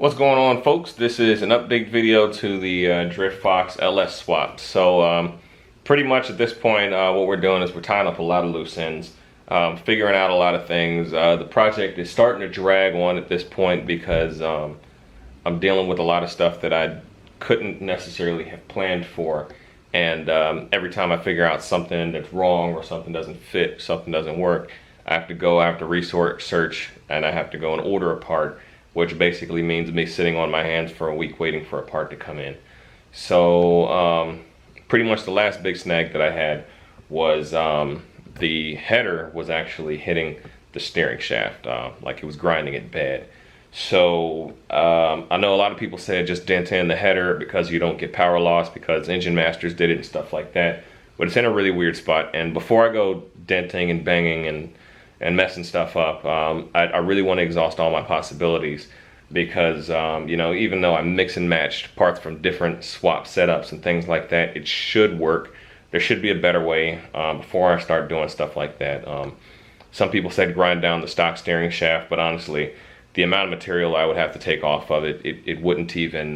What's going on, folks? This is an update video to the Drift Fox LS swap. So pretty much at this point what we're doing is we're tying up a lot of loose ends, figuring out a lot of things. The project is starting to drag on at this point because I'm dealing with a lot of stuff that I couldn't necessarily have planned for, and every time I figure out something that's wrong or something doesn't fit, something doesn't work, I have to research, and I have to go and order a part, which basically means me sitting on my hands for a week waiting for a part to come in. So pretty much the last big snag that I had was the header was actually hitting the steering shaft, like it was grinding it bad. So I know a lot of people say just dent in the header because you don't get power loss, because Engine Masters did it and stuff like that, but it's in a really weird spot. And before I go denting and banging and messing stuff up, I really want to exhaust all my possibilities, because you know, even though I mix and matched parts from different swap setups and things like that, it should work. There should be a better way before I start doing stuff like that. Some people said grind down the stock steering shaft, but honestly, the amount of material I would have to take off of it, it wouldn't even,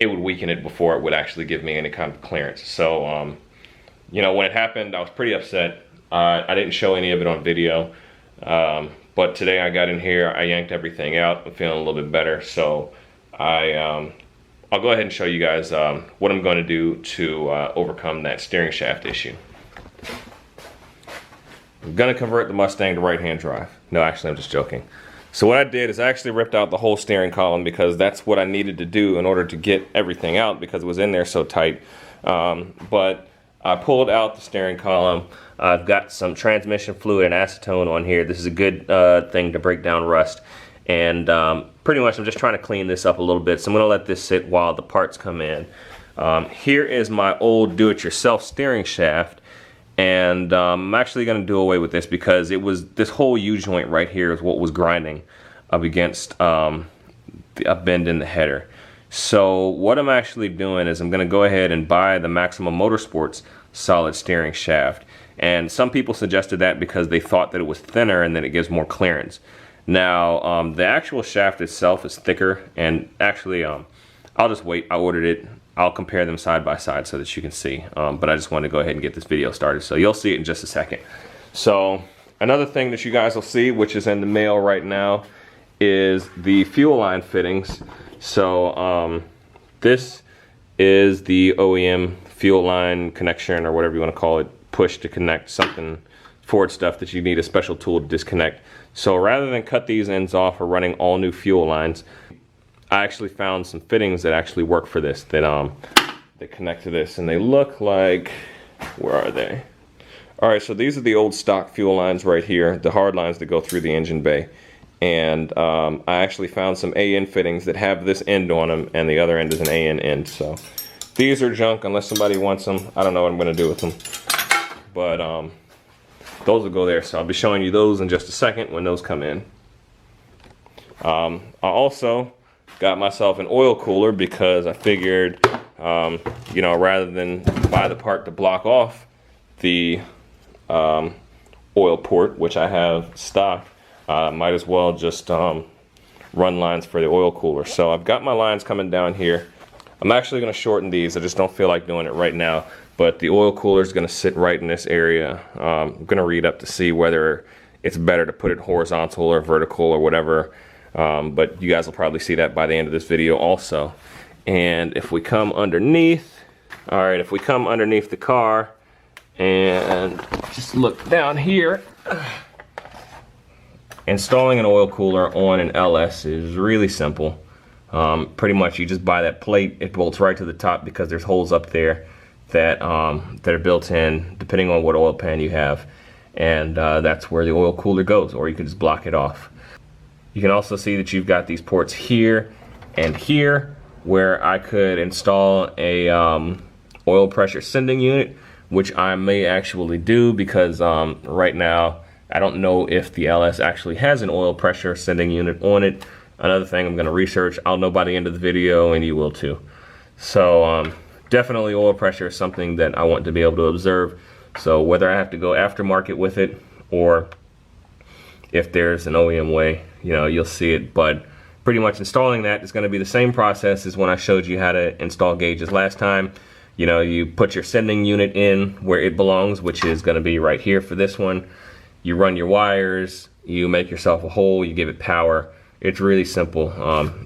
it would weaken it before it would actually give me any kind of clearance. So you know, when it happened, I was pretty upset. I didn't show any of it on video, but today I got in here, I yanked everything out, I'm feeling a little bit better. So I'll go ahead and show you guys what I'm going to do to overcome that steering shaft issue. I'm going to convert the Mustang to right-hand drive. No, actually, I'm just joking. So what I did is I actually ripped out the whole steering column, because that's what I needed to do in order to get everything out, because it was in there so tight. But I pulled out the steering column. I've got some transmission fluid and acetone on here. This is a good thing to break down rust. And pretty much I'm just trying to clean this up a little bit. So I'm going to let this sit while the parts come in. Here is my old do-it-yourself steering shaft. And I'm actually going to do away with this, because it was this whole U-joint right here is what was grinding up against a bend in the header. So what I'm actually doing is I'm going to go ahead and buy the Maximum Motorsports solid steering shaft. And some people suggested that because they thought that it was thinner and that it gives more clearance. Now the actual shaft itself is thicker, and actually I'll just wait. I ordered it. I'll compare them side by side so that you can see. But I just want to go ahead and get this video started, so you'll see it in just a second. So another thing that you guys will see, which is in the mail right now, is the fuel line fittings. So this is the OEM fuel line connection, or whatever you want to call it, push to connect something Ford stuff that you need a special tool to disconnect. So rather than cut these ends off or running all new fuel lines, I actually found some fittings that actually work for this, that they connect to this, and they look like, where are they? All right, so these are the old stock fuel lines right here, the hard lines that go through the engine bay. And I actually found some AN fittings that have this end on them, and the other end is an AN end. So these are junk unless somebody wants them. I don't know what I'm going to do with them, but those will go there. So I'll be showing you those in just a second when those come in. I also got myself an oil cooler, because I figured, you know, rather than buy the part to block off the oil port, which I have stocked, might as well just run lines for the oil cooler. So I've got my lines coming down here. I'm actually going to shorten these. I just don't feel like doing it right now. But the oil cooler is going to sit right in this area. I'm going to read up to see whether it's better to put it horizontal or vertical or whatever. But you guys will probably see that by the end of this video also. And if we come underneath, all right, if we come underneath the car and just look down here, installing an oil cooler on an LS is really simple. Pretty much you just buy that plate. It bolts right to the top, because there's holes up there that are built in depending on what oil pan you have. And that's where the oil cooler goes, or you can just block it off. You can also see that you've got these ports here and here, where I could install a oil pressure sending unit, which I may actually do, because right now I don't know if the LS actually has an oil pressure sending unit on it. Another thing I'm going to research. I'll know by the end of the video, and you will too. So definitely oil pressure is something that I want to be able to observe. So whether I have to go aftermarket with it, or if there's an OEM way, you know, you'll see it. But pretty much installing that is going to be the same process as when I showed you how to install gauges last time. You know, you put your sending unit in where it belongs, which is going to be right here for this one. You run your wires, you make yourself a hole, you give it power. It's really simple.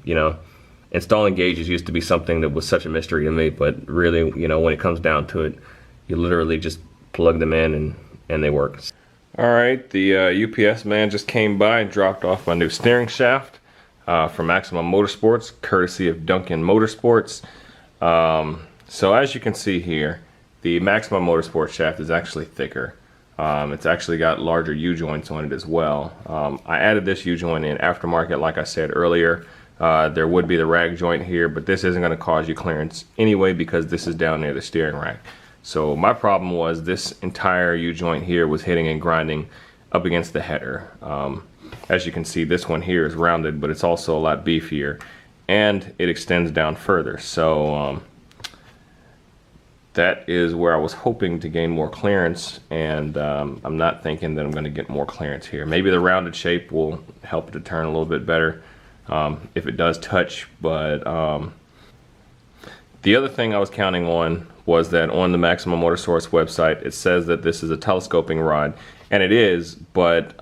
You know, installing gauges used to be something that was such a mystery to me, but really, you know, when it comes down to it, you literally just plug them in and they work. All right, the UPS man just came by and dropped off my new steering shaft from Maximum Motorsports, courtesy of Duncan Motorsports. So as you can see here, the Maximum Motorsports shaft is actually thicker. It's actually got larger U-joints on it as well. I added this U-joint in aftermarket, like I said earlier. There would be the rag joint here, but this isn't going to cause you clearance anyway because this is down near the steering rack. So my problem was this entire U-joint here was hitting and grinding up against the header. As you can see, this one here is rounded, but it's also a lot beefier, and it extends down further. So that is where I was hoping to gain more clearance, and I'm not thinking that I'm going to get more clearance here. Maybe the rounded shape will help it to turn a little bit better if it does touch, but the other thing I was counting on was that on the Maximum Motorsports website it says that this is a telescoping rod, and it is, but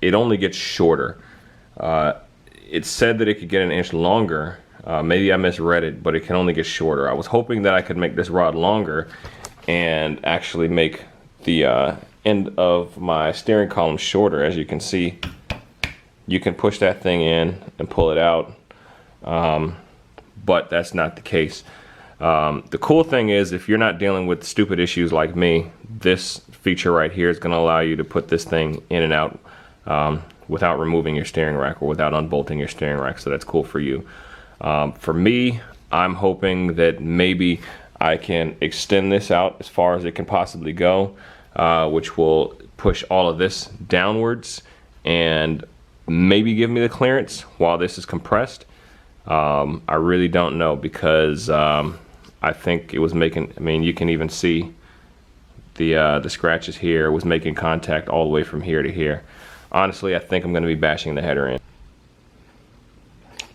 it only gets shorter. It said that it could get an inch longer. Maybe I misread it, but it can only get shorter. I was hoping that I could make this rod longer and actually make the end of my steering column shorter. As you can see, you can push that thing in and pull it out, but that's not the case. The cool thing is, if you're not dealing with stupid issues like me, this feature right here is going to allow you to put this thing in and out without removing your steering rack or without unbolting your steering rack, so that's cool for you. For me, I'm hoping that maybe I can extend this out as far as it can possibly go, which will push all of this downwards and maybe give me the clearance while this is compressed. I really don't know, because I think it was making, I mean, you can even see the scratches here. It was making contact all the way from here to here. Honestly, I think I'm going to be bashing the header in.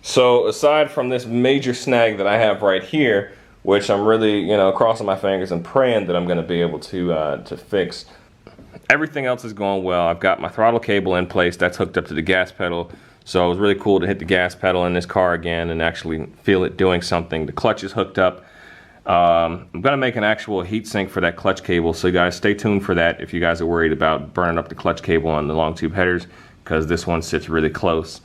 So aside from this major snag that I have right here, which I'm really, you know, crossing my fingers and praying that I'm going to be able to fix, everything else is going well. I've got my throttle cable in place. That's hooked up to the gas pedal. So it was really cool to hit the gas pedal in this car again and actually feel it doing something. The clutch is hooked up. I'm going to make an actual heat sink for that clutch cable, so you guys stay tuned for that if you guys are worried about burning up the clutch cable on the long tube headers, because this one sits really close.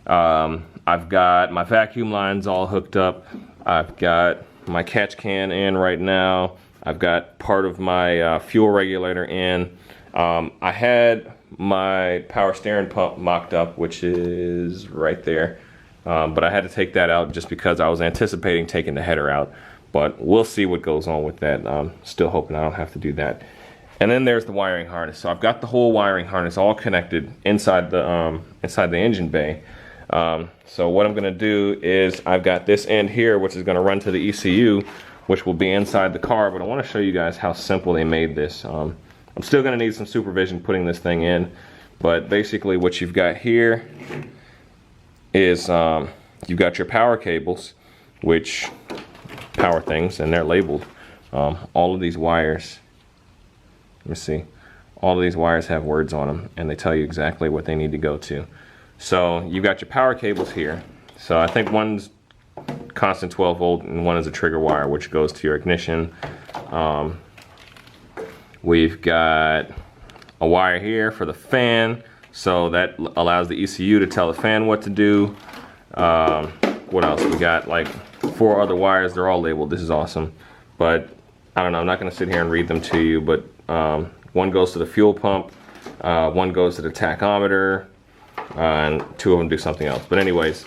I've got my vacuum lines all hooked up. I've got my catch can in right now. I've got part of my fuel regulator in. I had my power steering pump mocked up, which is right there, but I had to take that out just because I was anticipating taking the header out, but we'll see what goes on with that. I'm still hoping I don't have to do that. And then there's the wiring harness. So I've got the whole wiring harness all connected inside the engine bay. So what I'm going to do is I've got this end here, which is going to run to the ECU, which will be inside the car, but I want to show you guys how simple they made this. I'm still going to need some supervision putting this thing in, but basically what you've got here is you've got your power cables, which power things, and they're labeled. All of these wires, let me see, all of these wires have words on them, and they tell you exactly what they need to go to. So you've got your power cables here. So I think one's constant 12 volt and one is a trigger wire, which goes to your ignition. We've got a wire here for the fan, so that allows the ECU to tell the fan what to do. What else? We got like 4 other wires. They're all labeled. This is awesome. But I don't know, I'm not going to sit here and read them to you, but one goes to the fuel pump, one goes to the tachometer, and 2 of them do something else. But anyways,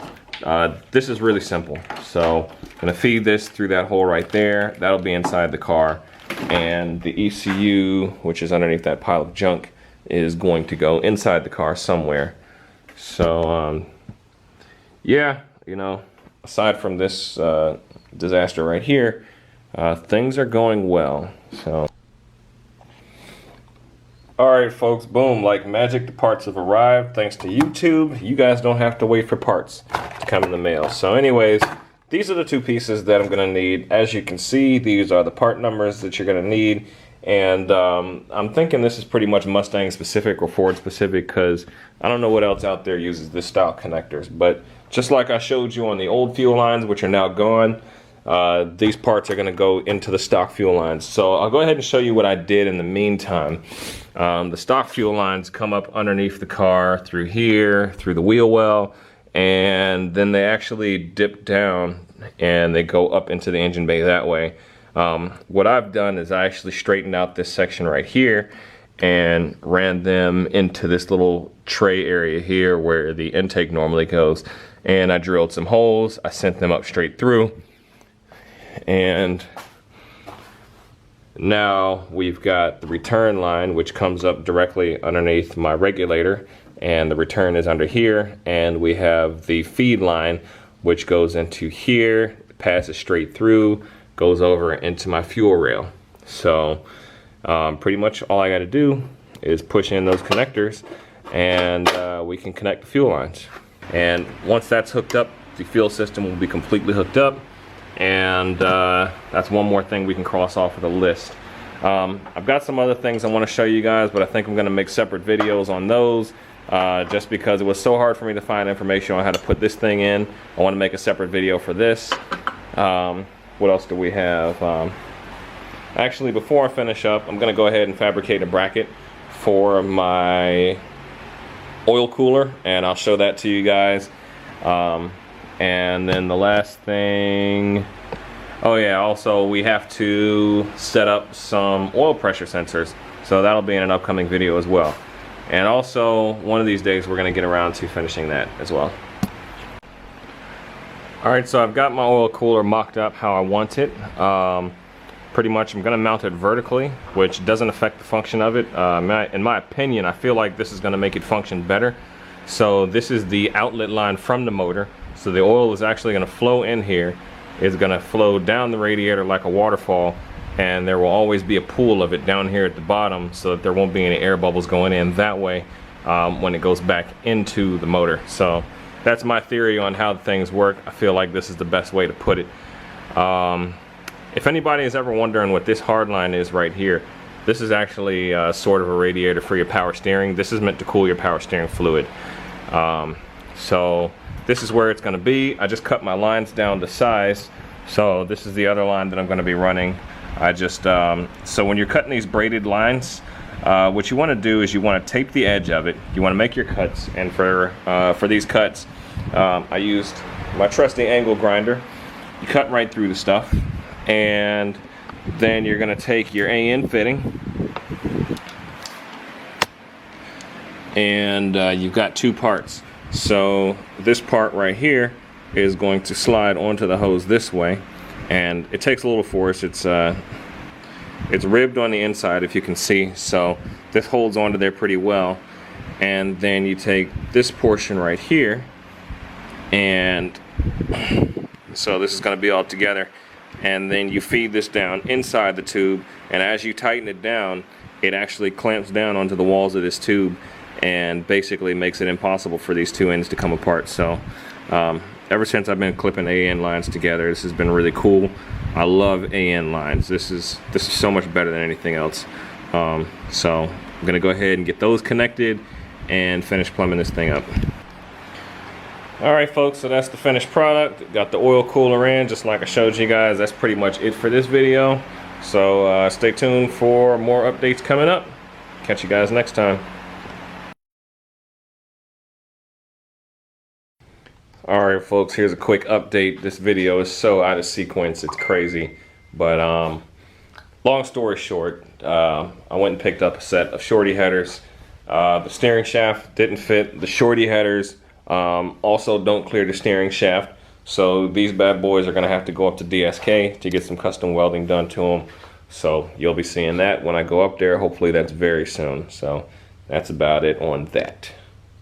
this is really simple. So I'm going to feed this through that hole right there. That'll be inside the car. And the ECU, which is underneath that pile of junk, is going to go inside the car somewhere. So yeah, you know, aside from this disaster right here, things are going well. So alright folks, boom, like magic, the parts have arrived thanks to YouTube. You guys don't have to wait for parts. come in the mail. So anyways, these are the two pieces that I'm going to need. As you can see, these are the part numbers that you're going to need. And I'm thinking this is pretty much Mustang specific or Ford specific, because I don't know what else out there uses this style connectors. But just like I showed you on the old fuel lines, which are now gone, these parts are going to go into the stock fuel lines. So I'll go ahead and show you what I did in the meantime. The stock fuel lines come up underneath the car through here, through the wheel well, and then they actually dip down and they go up into the engine bay that way. What I've done is I actually straightened out this section right here and ran them into this little tray area here where the intake normally goes. And I drilled some holes, I sent them up straight through. And now we've got the return line, which comes up directly underneath my regulator, and the return is under here. And we have the feed line, which goes into here, passes straight through, goes over into my fuel rail. So pretty much all I got to do is push in those connectors, and we can connect the fuel lines. And once that's hooked up, the fuel system will be completely hooked up. And that's one more thing we can cross off of the list. I've got some other things I want to show you guys, but I think I'm going to make separate videos on those, just because it was so hard for me to find information on how to put this thing in. I want to make a separate video for this. What else do we have? Actually, before I finish up, I'm going to go ahead and fabricate a bracket for my oil cooler, and I'll show that to you guys. And then the last thing, oh yeah, also we have to set up some oil pressure sensors, so that'll be in an upcoming video as well. And also, one of these days we're going to get around to finishing that as well. Alright, so I've got my oil cooler mocked up how I want it. Pretty much I'm going to mount it vertically, which doesn't affect the function of it. In my opinion, I feel like this is going to make it function better. So this is the outlet line from the motor. So the oil is actually going to flow in here. It's going to flow down the radiator like a waterfall, and there will always be a pool of it down here at the bottom, so that there won't be any air bubbles going in that way when it goes back into the motor. So that's my theory on how things work. I feel like this is the best way to put it. If anybody is ever wondering what this hard line is right here, this is actually sort of a radiator for your power steering. This is meant to cool your power steering fluid. So this is where it's going to be. I just cut my lines down to size. So this is the other line that I'm going to be running. I just so when you're cutting these braided lines, what you want to do is you want to tape the edge of it. You want to make your cuts, and for these cuts, I used my trusty angle grinder. You cut right through the stuff, and then you're going to take your AN fitting, and you've got two parts. So this part right here is going to slide onto the hose this way, and it takes a little force. It's ribbed on the inside, if you can see, so this holds onto there pretty well. And then you take this portion right here, and so this is going to be all together, and then you feed this down inside the tube, and as you tighten it down, it actually clamps down onto the walls of this tube and basically makes it impossible for these two ends to come apart. So ever since I've been clipping AN lines together, this has been really cool. I love AN lines. This is so much better than anything else. So I'm gonna go ahead and get those connected and finish plumbing this thing up. Alright folks, so that's the finished product. Got the oil cooler in, just like I showed you guys. That's pretty much it for this video. So stay tuned for more updates coming up. Catch you guys next time. Alright folks, here's a quick update. This video is so out of sequence, it's crazy. But long story short, I went and picked up a set of shorty headers. The steering shaft didn't fit. The shorty headers also don't clear the steering shaft. So these bad boys are gonna have to go up to DSK to get some custom welding done to them. So you'll be seeing that when I go up there. Hopefully that's very soon. So that's about it on that.